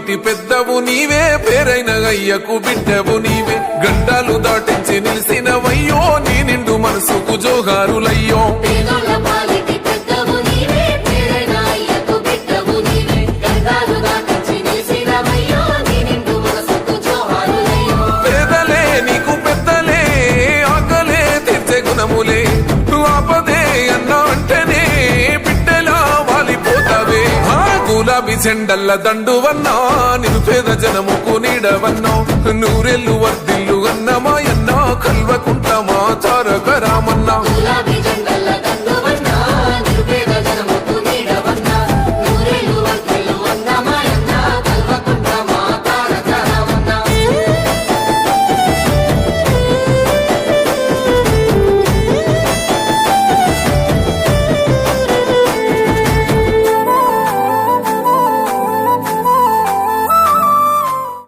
పాలిటి పెద్దవు నీవే పేరైన అయ్యకు బిడ్డవు నీవే గండాలు దాటించి నిలిసినవయ్యో నీ నిండు మనసుకు జోహారులయ్యో పేదలే నీకు పెద్దలే ఆకలే తీర్చే గుణములే ఆపదే అన్నా అంటేనే బిడ్డలా వాలిపోతావే గులాబీ చెండల్ల దండువన్నా నిరుపేద జనముకు నీడవన్నా నూరెళ్ళు వర్దిల్లు అన్న